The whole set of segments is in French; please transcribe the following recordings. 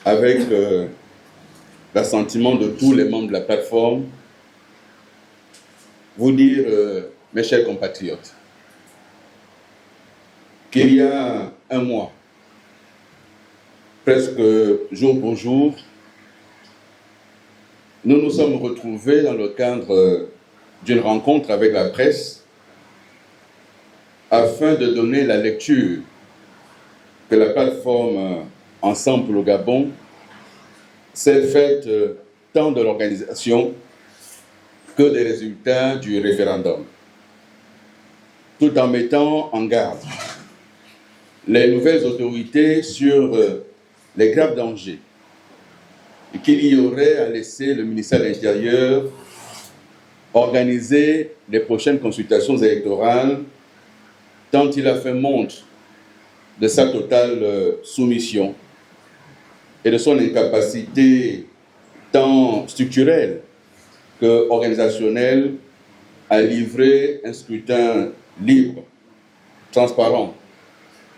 avec l'assentiment de tous les membres de la plateforme, vous dire, mes chers compatriotes, qu'il y a un mois, presque jour pour jour, nous nous sommes retrouvés dans le cadre d'une rencontre avec la presse afin de donner la lecture que la plateforme Ensemble pour le Gabon s'est faite tant de l'organisation que des résultats du référendum, tout en mettant en garde les nouvelles autorités sur les graves dangers qu'il y aurait à laisser le ministère de l'Intérieur organiser les prochaines consultations électorales, tant il a fait montre de sa totale soumission et de son incapacité tant structurelle que organisationnelle à livrer un scrutin libre, transparent,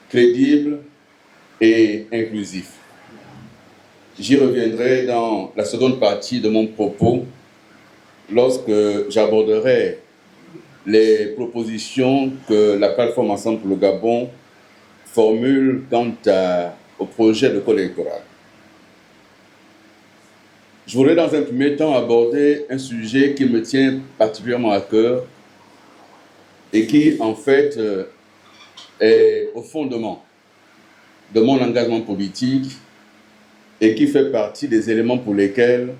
crédible et inclusif. J'y reviendrai dans la seconde partie de mon propos lorsque j'aborderai les propositions que la plateforme Ensemble pour le Gabon formule quant au projet de code électoral. Je voudrais dans un premier temps aborder un sujet qui me tient particulièrement à cœur et qui en fait est au fondement de mon engagement politique et qui fait partie des éléments pour lesquels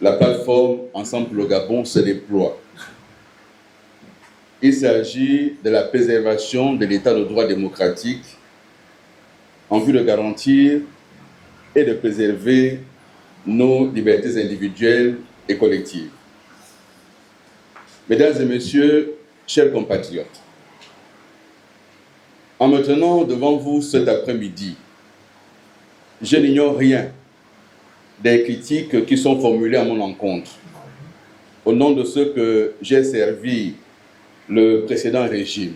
la plateforme Ensemble pour le Gabon se déploie. Il s'agit de la préservation de l'état de droit démocratique en vue de garantir et de préserver nos libertés individuelles et collectives. Mesdames et messieurs, chers compatriotes, en me tenant devant vous cet après-midi, je n'ignore rien des critiques qui sont formulées à mon encontre au nom de ce que j'ai servi le précédent régime.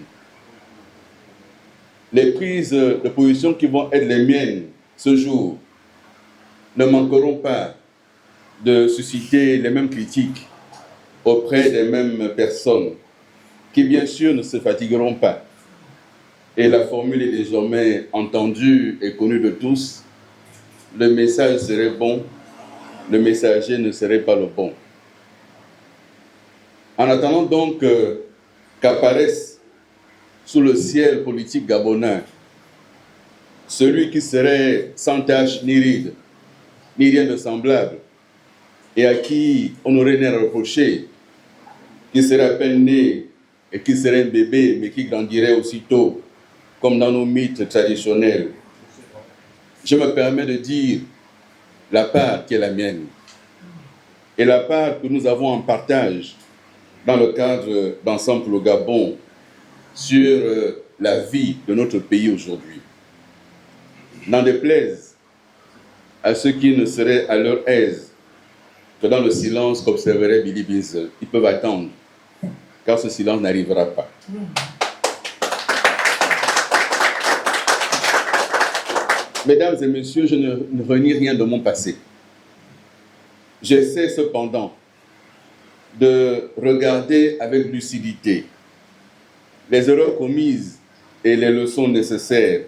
Les prises de position qui vont être les miennes ce jour ne manqueront pas de susciter les mêmes critiques auprès des mêmes personnes qui, bien sûr, ne se fatigueront pas. Et la formule est désormais entendue et connue de tous. Le message serait bon, le messager ne serait pas le bon. En attendant donc qu'apparaisse sous le ciel politique gabonais celui qui serait sans tache ni ride, ni rien de semblable, et à qui on n'aurait rien à reprocher, qui serait à peine né et qui serait un bébé, mais qui grandirait aussitôt, comme dans nos mythes traditionnels. Je me permets de dire la part qui est la mienne et la part que nous avons en partage dans le cadre d'Ensemble pour le Gabon sur la vie de notre pays aujourd'hui. N'en déplaise à ceux qui ne seraient à leur aise que dans le silence qu'observerait Billy Bizzle. Ils peuvent attendre, car ce silence n'arrivera pas. Mesdames et messieurs, je ne renie rien de mon passé. J'essaie cependant de regarder avec lucidité les erreurs commises et les leçons nécessaires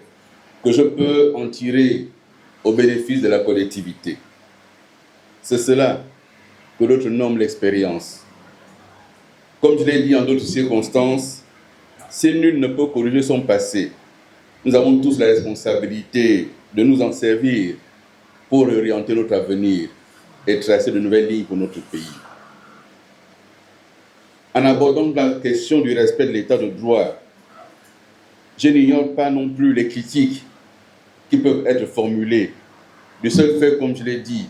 que je peux en tirer au bénéfice de la collectivité. C'est cela que d'autres nomment l'expérience. Comme je l'ai dit en d'autres circonstances, si nul ne peut corriger son passé, nous avons tous la responsabilité de nous en servir pour orienter notre avenir et tracer de nouvelles lignes pour notre pays. En abordant la question du respect de l'état de droit, je n'ignore pas non plus les critiques qui peuvent être formulées du seul fait, comme je l'ai dit,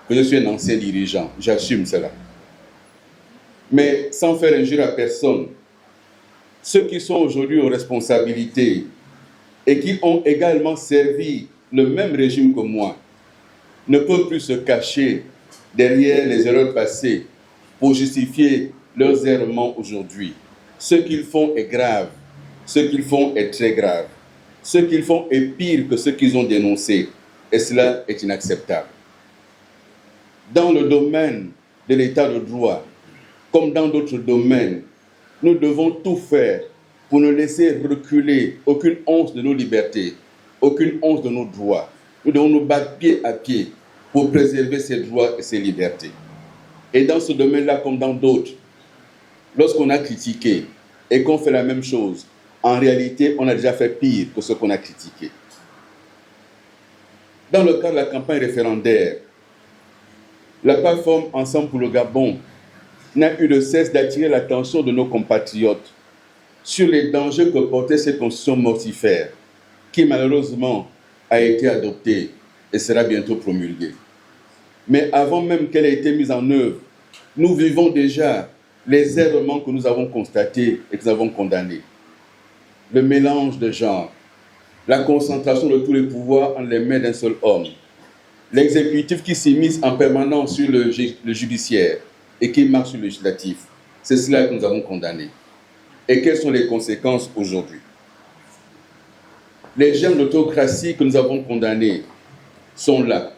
que je suis un ancien dirigeant. J'assume cela. Mais sans faire injure à personne, ceux qui sont aujourd'hui aux responsabilités et qui ont également servi le même régime que moi ne peuvent plus se cacher derrière les erreurs passées pour justifier leurs errements aujourd'hui. Ce qu'ils font est grave. Ce qu'ils font est très grave. Ce qu'ils font est pire que ce qu'ils ont dénoncé. Et cela est inacceptable. Dans le domaine de l'état de droit, comme dans d'autres domaines, nous devons tout faire pour ne laisser reculer aucune once de nos libertés, aucune once de nos droits. Nous devons nous battre pied à pied pour préserver ces droits et ces libertés. Et dans ce domaine-là, comme dans d'autres, lorsqu'on a critiqué et qu'on fait la même chose, en réalité, on a déjà fait pire que ce qu'on a critiqué. Dans le cadre de la campagne référendaire, la plateforme Ensemble pour le Gabon n'a eu de cesse d'attirer l'attention de nos compatriotes sur les dangers que portait cette constitution mortifère, qui malheureusement a été adoptée et sera bientôt promulguée. Mais avant même qu'elle ait été mise en œuvre, nous vivons déjà les errements que nous avons constatés et que nous avons condamnés. Le mélange de genres, la concentration de tous les pouvoirs en les mains d'un seul homme, l'exécutif qui s'immisce en permanence sur le judiciaire et qui marche sur le législatif, c'est cela que nous avons condamné. Et quelles sont les conséquences aujourd'hui? Les germes d'autocratie que nous avons condamnés sont là.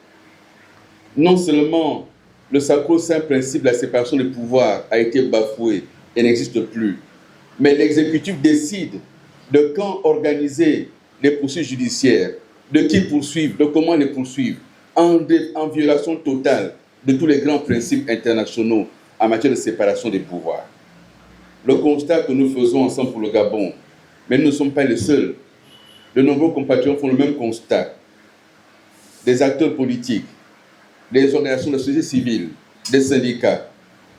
Non seulement le sacro-saint principe de la séparation des pouvoirs a été bafoué et n'existe plus, mais l'exécutif décide de quand organiser les poursuites judiciaires, de qui poursuivre, de comment les poursuivre, en violation totale de tous les grands principes internationaux en matière de séparation des pouvoirs. Le constat que nous faisons ensemble pour le Gabon, mais nous ne sommes pas les seuls. De nombreux compatriotes font le même constat. Des acteurs politiques, des organisations de la société civile, des syndicats.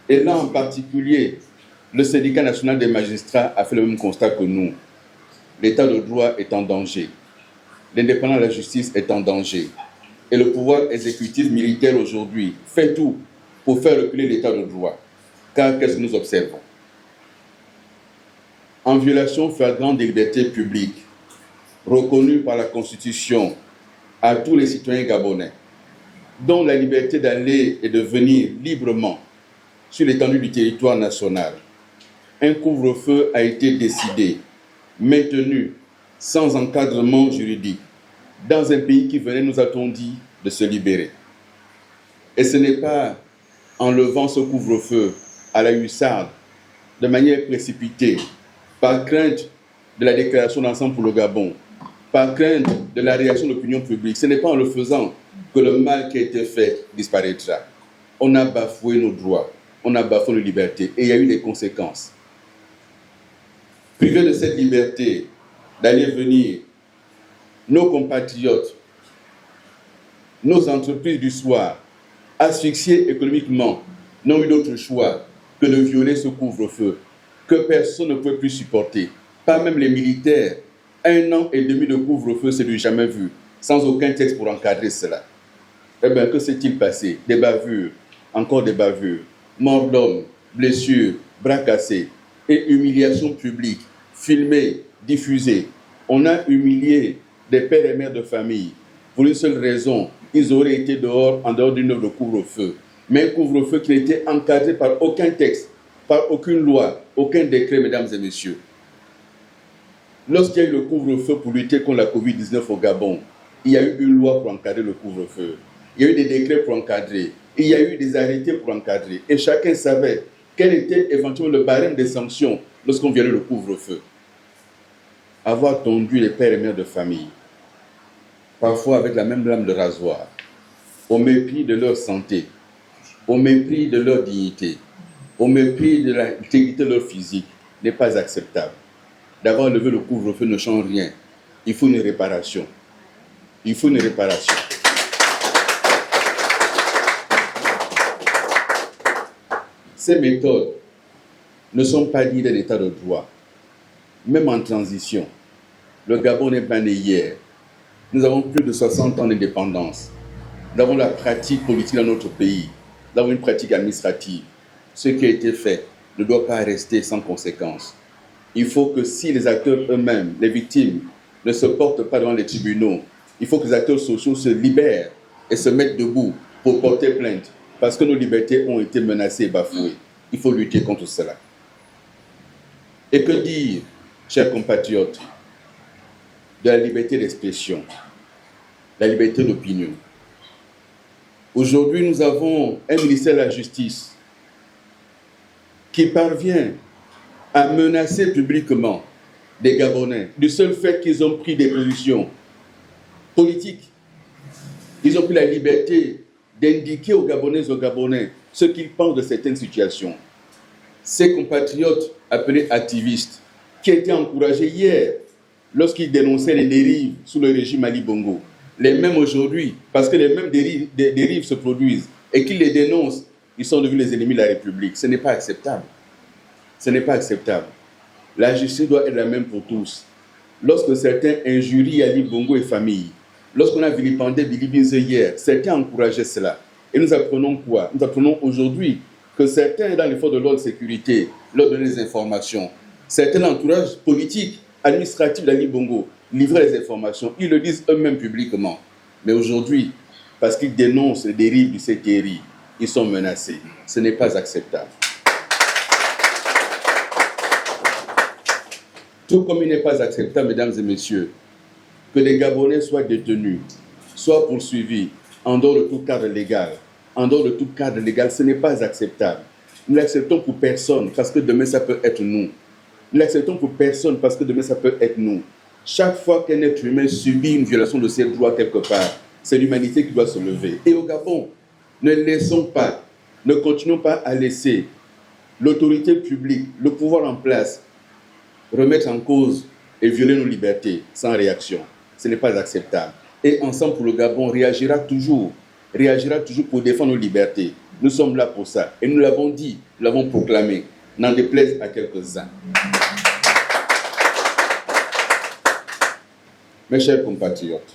Et là en particulier, le syndicat national des magistrats a fait le même constat que nous. L'état de droit est en danger. L'indépendance de la justice est en danger. Et le pouvoir exécutif militaire aujourd'hui fait tout pour faire reculer l'état de droit. Car qu'est-ce que nous observons? En violation flagrante des libertés publiques, reconnues par la Constitution à tous les citoyens gabonais, dont la liberté d'aller et de venir librement sur l'étendue du territoire national, un couvre-feu a été décidé, maintenu, sans encadrement juridique, dans un pays qui venait, nous a-t-on dit, de se libérer. Et ce n'est pas en levant ce couvre-feu à la hussarde, de manière précipitée, par crainte de la déclaration d'ensemble pour le Gabon, par crainte de la réaction de l'opinion publique, ce n'est pas en le faisant que le mal qui a été fait disparaîtra. On a bafoué nos droits, on a bafoué nos libertés, et il y a eu des conséquences. Privés de cette liberté d'aller venir, nos compatriotes, nos entreprises du soir, asphyxiés économiquement, n'ont eu d'autre choix que de violer ce couvre-feu que personne ne peut plus supporter, pas même les militaires. 1 an et demi de couvre-feu, c'est du jamais vu, sans aucun texte pour encadrer cela. Eh bien, que s'est-il passé? Des bavures, encore des bavures, morts d'hommes, blessures, bras cassés et humiliation publique, filmée, diffusée. On a humilié des pères et mères de famille pour une seule raison, ils auraient été dehors, en dehors d'une œuvre de couvre-feu. Mais un couvre-feu qui n'était encadré par aucun texte, par aucune loi, aucun décret, mesdames et messieurs. Lorsqu'il y a eu le couvre-feu pour lutter contre la Covid-19 au Gabon, il y a eu une loi pour encadrer le couvre-feu. Il y a eu des décrets pour encadrer. Il y a eu des arrêtés pour encadrer. Et chacun savait quel était éventuellement le barème des sanctions lorsqu'on violait le couvre-feu. Avoir tondu les pères et mères de famille, parfois avec la même lame de rasoir, au mépris de leur santé, au mépris de leur dignité, au mépris de l'intégrité de leur physique, n'est pas acceptable. D'avoir levé le couvre-feu ne change rien. Il faut une réparation. Il faut une réparation. Ces méthodes ne sont pas dignes d'un état de droit. Même en transition, le Gabon n'est pas né hier. Nous avons plus de 60 ans d'indépendance. Nous avons la pratique politique dans notre pays. Nous avons une pratique administrative. Ce qui a été fait ne doit pas rester sans conséquence. Il faut que si les acteurs eux-mêmes, les victimes, ne se portent pas devant les tribunaux, il faut que les acteurs sociaux se libèrent et se mettent debout pour porter plainte, parce que nos libertés ont été menacées et bafouées. Il faut lutter contre cela. Et que dire, chers compatriotes, de la liberté d'expression? la liberté d'opinion. Aujourd'hui, nous avons un ministère de la Justice qui parvient à menacer publiquement des Gabonais du seul fait qu'ils ont pris des positions politiques. Ils ont pris la liberté d'indiquer aux Gabonaises et aux Gabonais ce qu'ils pensent de certaines situations. Ces compatriotes appelés activistes, qui étaient encouragés hier lorsqu'ils dénonçaient les dérives sous le régime Ali Bongo, les mêmes aujourd'hui, parce que les mêmes dérives se produisent et qu'ils les dénoncent, ils sont devenus les ennemis de la République. Ce n'est pas acceptable. Ce n'est pas acceptable. La justice doit être la même pour tous. Lorsque certains injurient Ali Bongo et famille, lorsqu'on a vilipendé Billy Binze hier, certains encourageaient cela. Et nous apprenons quoi? Nous apprenons aujourd'hui que certains dans les forces de l'ordre de sécurité leur donnaient des informations. Certains entourages politiques, administratifs d'Ali Bongo livraient les informations. Ils le disent eux-mêmes publiquement. Mais aujourd'hui, parce qu'ils dénoncent les dérives du CTRI, ils sont menacés. Ce n'est pas acceptable. Tout comme il n'est pas acceptable, mesdames et messieurs, que les Gabonais soient détenus, soient poursuivis en dehors de tout cadre légal. En dehors de tout cadre légal, ce n'est pas acceptable. Nous l'acceptons pour personne parce que demain ça peut être nous. Nous l'acceptons pour personne parce que demain ça peut être nous. Chaque fois qu'un être humain subit une violation de ses droits quelque part, c'est l'humanité qui doit se lever. Et au Gabon, ne laissons pas, ne continuons pas à laisser l'autorité publique, le pouvoir en place, remettre en cause et violer nos libertés sans réaction. Ce n'est pas acceptable. Et Ensemble pour le Gabon réagira toujours pour défendre nos libertés. Nous sommes là pour ça. Et nous l'avons dit, nous l'avons proclamé, n'en déplaise à quelques-uns. Mes chers compatriotes,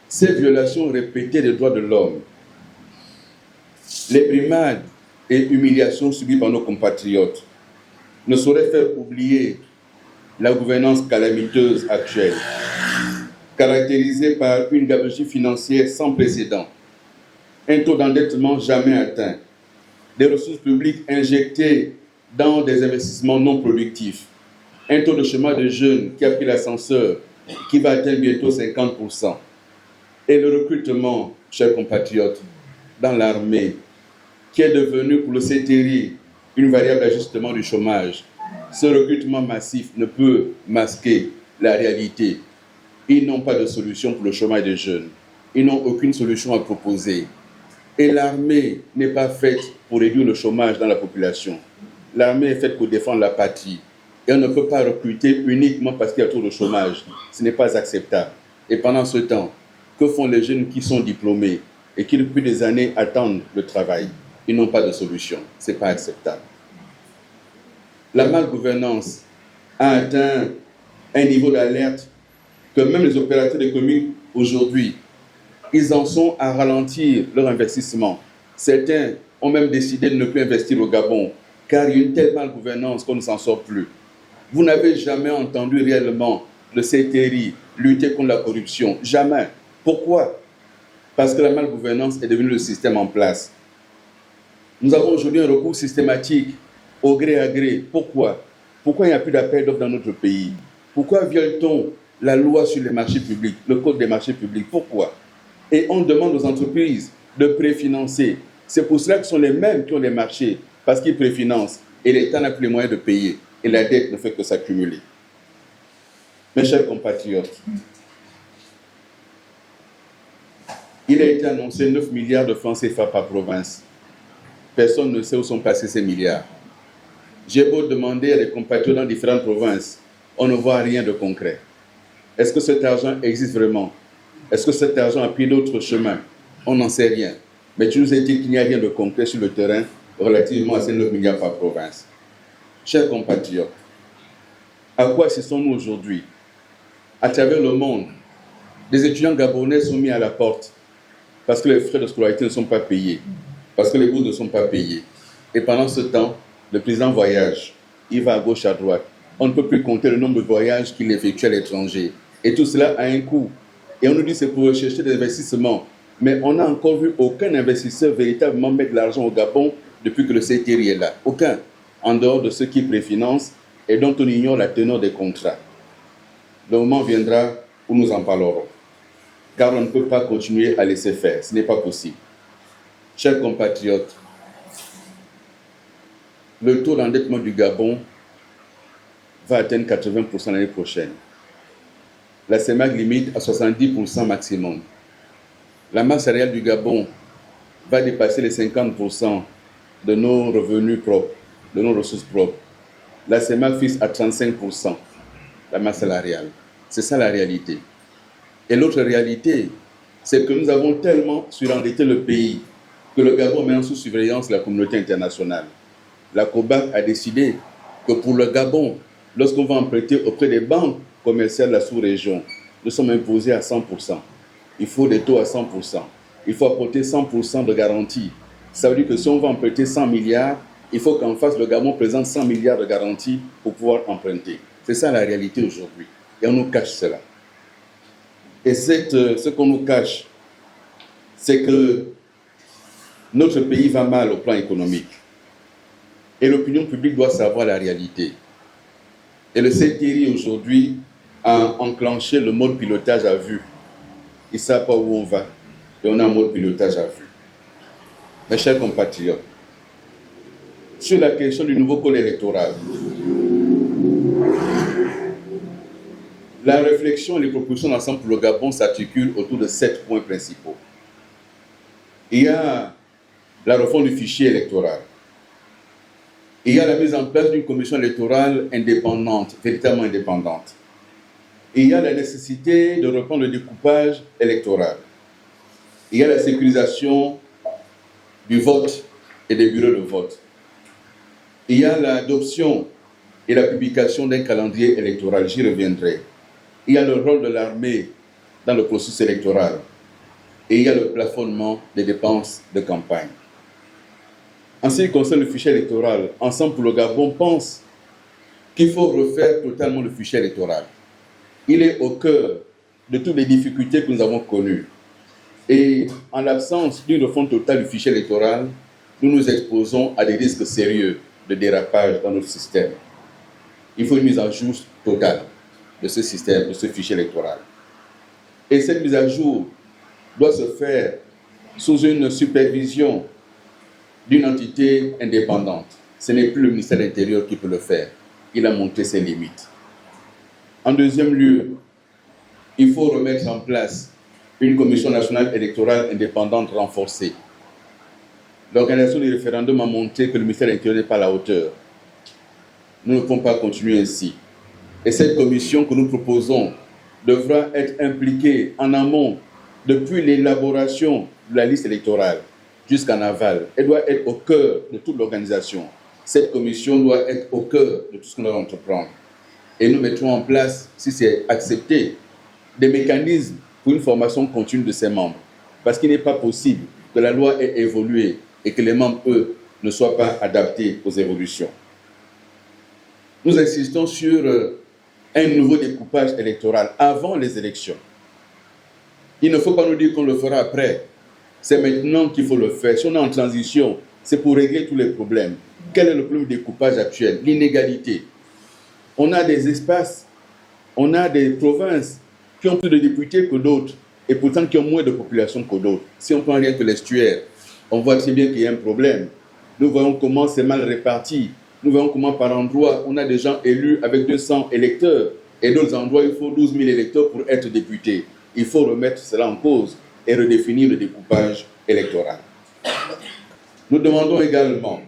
ces violations répétées des droits de l'homme, les brimades et humiliations subies par nos compatriotes ne sauraient faire oublier la gouvernance calamiteuse actuelle, caractérisée par une gabegie financière sans précédent, un taux d'endettement jamais atteint, des ressources publiques injectées dans des investissements non productifs, un taux de chômage de jeunes qui a pris l'ascenseur, qui va atteindre bientôt 50%, et le recrutement, chers compatriotes, dans l'armée, qui est devenu pour le CTRI une variable d'ajustement du chômage. Ce recrutement massif ne peut masquer la réalité. Ils n'ont pas de solution pour le chômage des jeunes. Ils n'ont aucune solution à proposer. Et l'armée n'est pas faite pour réduire le chômage dans la population. L'armée est faite pour défendre la patrie. Et on ne peut pas recruter uniquement parce qu'il y a trop de chômage. Ce n'est pas acceptable. Et pendant ce temps, que font les jeunes qui sont diplômés et qui depuis des années attendent le travail? Ils n'ont pas de solution. Ce n'est pas acceptable. La malgouvernance a atteint un niveau d'alerte que même les opérateurs économiques aujourd'hui, ils en sont à ralentir leur investissement. Certains ont même décidé de ne plus investir au Gabon, car il y a une telle malgouvernance qu'on ne s'en sort plus. Vous n'avez jamais entendu réellement le CTRI lutter contre la corruption. Jamais. Pourquoi? Parce que la malgouvernance est devenue le système en place. Nous avons aujourd'hui un recours systématique au gré à gré. Pourquoi? Pourquoi il n'y a plus d'appel d'offres dans notre pays? Pourquoi viole-t-on la loi sur les marchés publics, le code des marchés publics? Pourquoi? Et on demande aux entreprises de préfinancer. C'est pour cela que ce sont les mêmes qui ont les marchés, parce qu'ils préfinancent. Et l'État n'a plus les moyens de payer. Et la dette ne fait que s'accumuler. Mes chers compatriotes, il a été annoncé 9 milliards de francs CFA par province. Personne ne sait où sont passés ces milliards. J'ai beau demander à des compatriotes dans différentes provinces, on ne voit rien de concret. Est-ce que cet argent existe vraiment? Est-ce que cet argent a pris d'autres chemins? On n'en sait rien. Mais tu nous as dit qu'il n'y a rien de concret sur le terrain relativement à ces 9 milliards par province. Chers compatriotes, à quoi assistons-nous aujourd'hui? À travers le monde, des étudiants gabonais sont mis à la porte parce que les frais de scolarité ne sont pas payés, parce que les bourses ne sont pas payées. Et pendant ce temps, le président voyage, il va à gauche, à droite. On ne peut plus compter le nombre de voyages qu'il effectue à l'étranger. Et tout cela a un coût. Et on nous dit que c'est pour rechercher des investissements. Mais on n'a encore vu aucun investisseur véritablement mettre de l'argent au Gabon depuis que le CTRI est là. Aucun. En dehors de ceux qui préfinancent et dont on ignore la teneur des contrats. Le moment viendra où nous en parlerons. car on ne peut pas continuer à laisser faire. Ce n'est pas possible. Chers compatriotes, le taux d'endettement du Gabon va atteindre 80% l'année prochaine. La CEMAC limite à 70% maximum. La masse salariale du Gabon va dépasser les 50% de nos revenus propres, de nos ressources propres. La CEMAC fixe à 35% la masse salariale. C'est ça la réalité. Et l'autre réalité, c'est que nous avons tellement surendetté le pays que le Gabon met sous surveillance de la communauté internationale. La COBAC a décidé que pour le Gabon, lorsqu'on va emprunter auprès des banques commerciales de la sous-région, nous sommes imposés à 100%. Il faut des taux à 100%. Il faut apporter 100% de garantie. Ça veut dire que si on va emprunter 100 milliards, il faut qu'en face, le Gabon présente 100 milliards de garantie pour pouvoir emprunter. C'est ça la réalité aujourd'hui. Et on nous cache cela. Et ce qu'on nous cache, c'est que notre pays va mal au plan économique. Et l'opinion publique doit savoir la réalité. Et le CTRI aujourd'hui a enclenché le mode pilotage à vue. Ils ne savent pas où on va. Et on a un mode pilotage à vue. Mes chers compatriotes, sur la question du nouveau code électoral, la réflexion et les propositions d'ensemble pour le Gabon s'articulent autour de 7 points principaux. Il y a la refonte du fichier électoral. Il y a la mise en place d'une commission électorale indépendante, véritablement indépendante. Il y a la nécessité de reprendre le découpage électoral. Il y a la sécurisation du vote et des bureaux de vote. Il y a l'adoption et la publication d'un calendrier électoral, j'y reviendrai. Il y a le rôle de l'armée dans le processus électoral. Et il y a le plafonnement des dépenses de campagne. En ce qui concerne le fichier électoral, Ensemble pour le Gabon pense qu'il faut refaire totalement le fichier électoral. Il est au cœur de toutes les difficultés que nous avons connues. Et en l'absence d'une refonte totale du fichier électoral, nous nous exposons à des risques sérieux de dérapage dans notre système. Il faut une mise à jour totale de ce système, de ce fichier électoral. Et cette mise à jour doit se faire sous une supervision d'une entité indépendante. Ce n'est plus le ministère de l'Intérieur qui peut le faire. Il a montré ses limites. En deuxième lieu, il faut remettre en place une commission nationale électorale indépendante renforcée. L'organisation du référendum a montré que le ministère de l'Intérieur n'est pas à la hauteur. Nous ne pouvons pas continuer ainsi. Et cette commission que nous proposons devra être impliquée en amont depuis l'élaboration de la liste électorale jusqu'en aval. Elle doit être au cœur de toute l'organisation. Cette commission doit être au cœur de tout ce qu'on doit entreprendre. Et nous mettrons en place, si c'est accepté, des mécanismes pour une formation continue de ses membres. Parce qu'il n'est pas possible que la loi ait évolué et que les membres, eux, ne soient pas adaptés aux évolutions. Nous insistons sur un nouveau découpage électoral avant les élections. Il ne faut pas nous dire qu'on le fera après. C'est maintenant qu'il faut le faire. Si on est en transition, c'est pour régler tous les problèmes. Quel est le problème du découpage actuel? L'inégalité. On a des espaces, on a des provinces qui ont plus de députés que d'autres et pourtant qui ont moins de population que d'autres. Si on prend rien que l'estuaire, on voit très bien qu'il y a un problème. Nous voyons comment c'est mal réparti. Nous voyons comment par endroit, on a des gens élus avec 200 électeurs et d'autres endroits, il faut 12 000 électeurs pour être député. Il faut remettre cela en cause et redéfinir le découpage électoral. Nous demandons également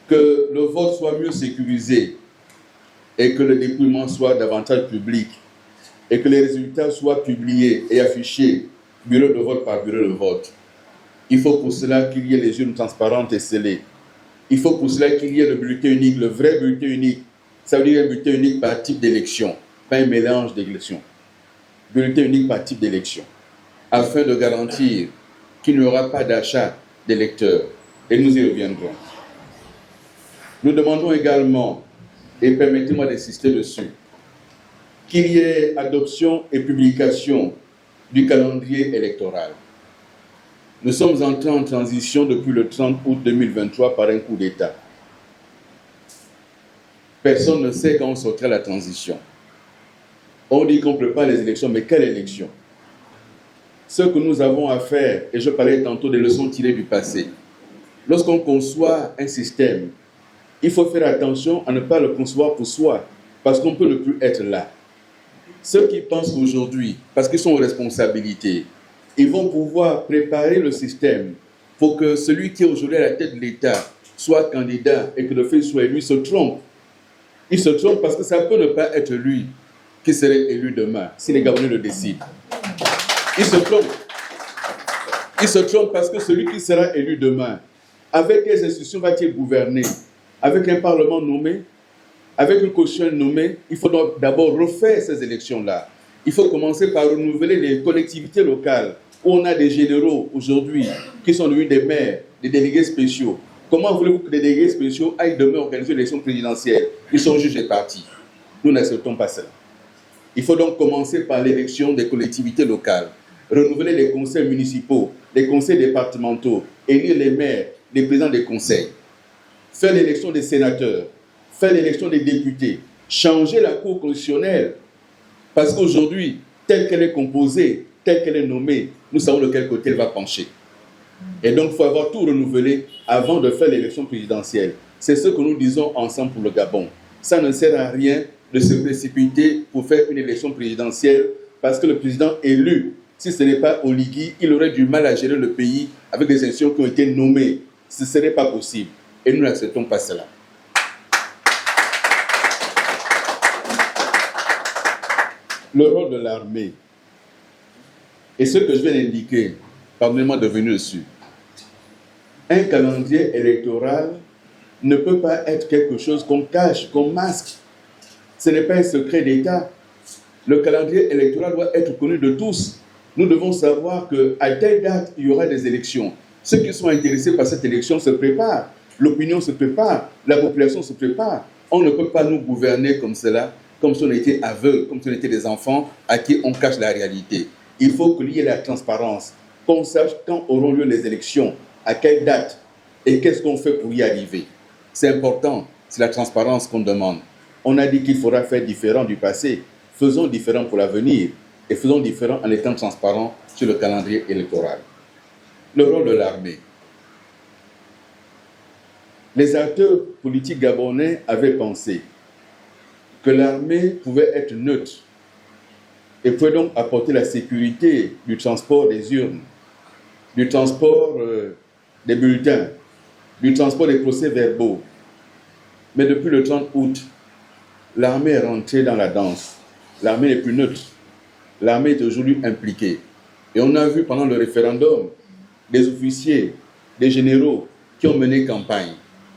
que le vote soit mieux sécurisé et que le dépouillement soit davantage public et que les résultats soient publiés et affichés bureau de vote par bureau de vote. Il faut pour cela qu'il y ait les urnes transparentes et scellées. Il faut pour cela qu'il y ait le bulletin unique, le vrai bulletin unique. Ça veut dire un bulletin unique par type d'élection, pas un mélange d'élections. Bulletin unique par type d'élection, afin de garantir qu'il n'y aura pas d'achat d'électeurs. Et nous y reviendrons. Nous demandons également, et permettez-moi d'insister dessus, qu'il y ait adoption et publication du calendrier électoral. Nous sommes entrés en transition depuis le 30 août 2023 par un coup d'État. Personne ne sait quand on sortira la transition. On dit qu'on prépare les élections, mais quelle élection? Ce que nous avons à faire, et je parlais tantôt des leçons tirées du passé, lorsqu'on conçoit un système, il faut faire attention à ne pas le concevoir pour soi, parce qu'on peut ne plus être là. Ceux qui pensent qu'aujourd'hui, parce qu'ils sont aux responsabilités, ils vont pouvoir préparer le système pour que celui qui est aujourd'hui à la tête de l'État soit candidat et que le fait soit élu, se trompe. Il se trompe parce que ça peut ne pas être lui qui serait élu demain, si les Gabonais le décident. Il se trompe. Il se trompe parce que celui qui sera élu demain, avec quelles institutions va-t-il gouverner? Avec un parlement nommé? Avec une caution nommée? Il faut donc d'abord refaire ces élections-là. Il faut commencer par renouveler les collectivités locales où on a des généraux aujourd'hui qui sont devenus des maires, des délégués spéciaux. Comment voulez-vous que des délégués spéciaux aillent demain organiser l'élection présidentielle? Ils sont juges et partis. Nous n'acceptons pas cela. Il faut donc commencer par l'élection des collectivités locales, renouveler les conseils municipaux, les conseils départementaux, élire les maires, les présidents des conseils, faire l'élection des sénateurs, faire l'élection des députés, changer la Cour constitutionnelle, parce qu'aujourd'hui, telle qu'elle est composée, telle qu'elle est nommée, nous savons de quel côté elle va pencher. Et donc, il faut avoir tout renouvelé avant de faire l'élection présidentielle. C'est ce que nous disons ensemble pour le Gabon. Ça ne sert à rien de se précipiter pour faire une élection présidentielle parce que le président élu, si ce n'est pas Oligui, il aurait du mal à gérer le pays avec des institutions qui ont été nommées. Ce ne serait pas possible. Et nous n'acceptons pas cela. Le rôle de l'armée. Et ce que je viens d'indiquer, pardonnez-moi de venir dessus. Un calendrier électoral ne peut pas être quelque chose qu'on cache, qu'on masque. Ce n'est pas un secret d'État. Le calendrier électoral doit être connu de tous. Nous devons savoir qu'à telle date, il y aura des élections. Ceux qui sont intéressés par cette élection se préparent. L'opinion se prépare. La population se prépare. On ne peut pas nous gouverner comme cela, comme si on était aveugles, comme si on était des enfants à qui on cache la réalité. Il faut qu'il y ait la transparence, qu'on sache quand auront lieu les élections, à quelle date et qu'est-ce qu'on fait pour y arriver. C'est important, c'est la transparence qu'on demande. On a dit qu'il faudra faire différent du passé. Faisons différent pour l'avenir et faisons différent en étant transparents sur le calendrier électoral. Le rôle de l'armée. Les acteurs politiques gabonais avaient pensé que l'armée pouvait être neutre et pouvait donc apporter la sécurité du transport des urnes, du transport des bulletins, du transport des procès-verbaux. Mais depuis le 30 août, l'armée est rentrée dans la danse. L'armée n'est plus neutre. L'armée est aujourd'hui impliquée. Et on a vu pendant le référendum des officiers, des généraux qui ont mené campagne.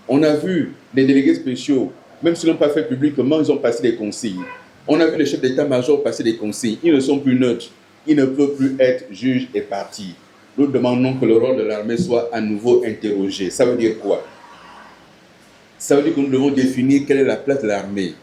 On a vu des délégués spéciaux, même s'ils n'ont pas fait publiquement, ils ont passé des consignes. On a vu les chefs d'état-major passer des consignes. Ils ne sont plus neutres. Ils ne peuvent plus être juges et partis. Nous demandons que le rôle de l'armée soit à nouveau interrogé. Ça veut dire quoi? Ça veut dire que nous devons définir quelle est la place de l'armée.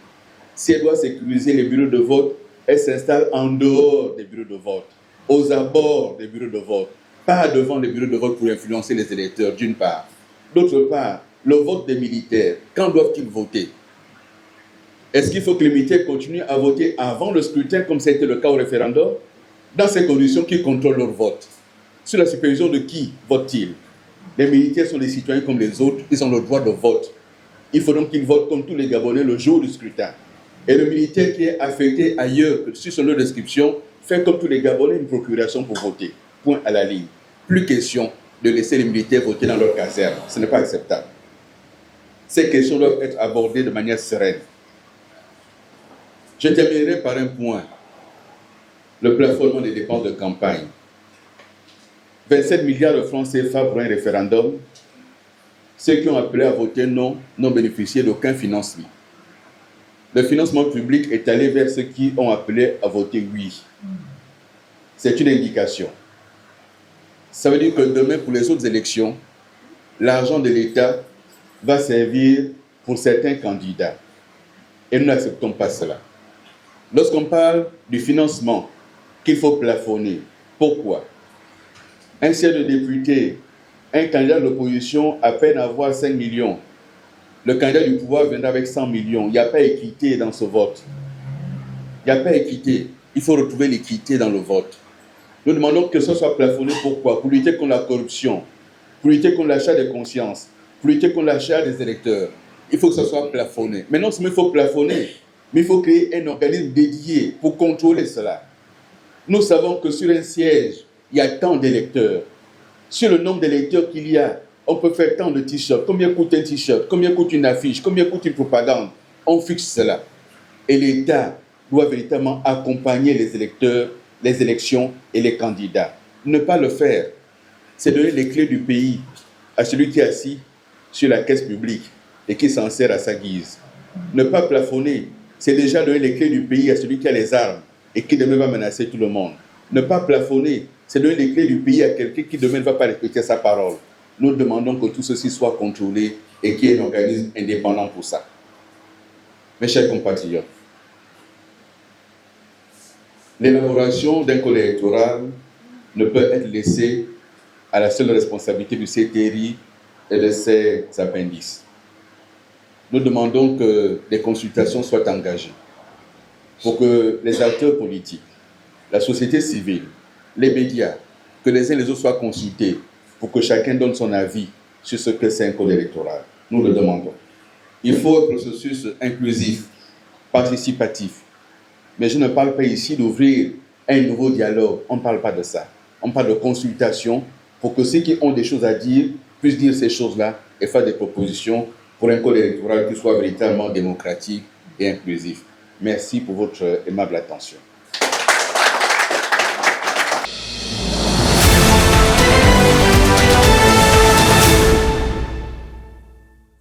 Si elle doit sécuriser les bureaux de vote, elle s'installe en dehors des bureaux de vote, aux abords des bureaux de vote, pas devant les bureaux de vote pour influencer les électeurs, d'une part. D'autre part, le vote des militaires, quand doivent-ils voter? Est-ce qu'il faut que les militaires continuent à voter avant le scrutin, comme ça a été le cas au référendum? Dans ces conditions, qui contrôlent leur vote? Sous la supervision de qui votent-ils? Les militaires sont des citoyens comme les autres, ils ont le droit de vote. Il faut donc qu'ils votent comme tous les Gabonais le jour du scrutin. Et le militaire qui est affecté ailleurs que sur son lieu d'inscription fait comme tous les Gabonais une procuration pour voter. Point à la ligne. Plus question de laisser les militaires voter dans leur caserne. Ce n'est pas acceptable. Ces questions doivent être abordées de manière sereine. Je terminerai par un point. Le plafonnement des dépenses de campagne. 27 milliards de francs CFA pour un référendum. Ceux qui ont appelé à voter non n'ont bénéficié d'aucun financement. Le financement public est allé vers ceux qui ont appelé à voter oui. C'est une indication. Ça veut dire que demain, pour les autres élections, l'argent de l'État va servir pour certains candidats. Et nous n'acceptons pas cela. Lorsqu'on parle du financement qu'il faut plafonner, pourquoi? Un siège de député, un candidat de l'opposition à peine avoir 5 millions. Le candidat du pouvoir viendra avec 100 millions. Il n'y a pas équité dans ce vote. Il n'y a pas équité. Il faut retrouver l'équité dans le vote. Nous demandons que ce soit plafonné. Pourquoi? Pour lutter contre la corruption, pour lutter contre l'achat des consciences, pour lutter contre l'achat des électeurs. Il faut que ce soit plafonné. Mais non seulement il faut plafonner, mais il faut créer un organisme dédié pour contrôler cela. Nous savons que sur un siège, il y a tant d'électeurs. Sur le nombre d'électeurs qu'il y a, on peut faire tant de t-shirts. Combien coûte un t-shirt? Combien coûte une affiche? Combien coûte une propagande? On fixe cela. Et l'État doit véritablement accompagner les électeurs, les élections et les candidats. Ne pas le faire, c'est donner les clés du pays à celui qui est assis sur la caisse publique et qui s'en sert à sa guise. Ne pas plafonner, c'est déjà donner les clés du pays à celui qui a les armes et qui demain va menacer tout le monde. Ne pas plafonner, c'est donner les clés du pays à quelqu'un qui demain ne va pas respecter sa parole. Nous demandons que tout ceci soit contrôlé et qu'il y ait un organisme indépendant pour ça. Mes chers compatriotes, l'élaboration d'un code électoral ne peut être laissée à la seule responsabilité du CTRI et de ses appendices. Nous demandons que des consultations soient engagées pour que les acteurs politiques, la société civile, les médias, que les uns et les autres soient consultés pour que chacun donne son avis sur ce que c'est un code électoral. Nous le demandons. Il faut un processus inclusif, participatif. Mais je ne parle pas ici d'ouvrir un nouveau dialogue. On ne parle pas de ça. On parle de consultation pour que ceux qui ont des choses à dire puissent dire ces choses-là et faire des propositions pour un code électoral qui soit véritablement démocratique et inclusif. Merci pour votre aimable attention.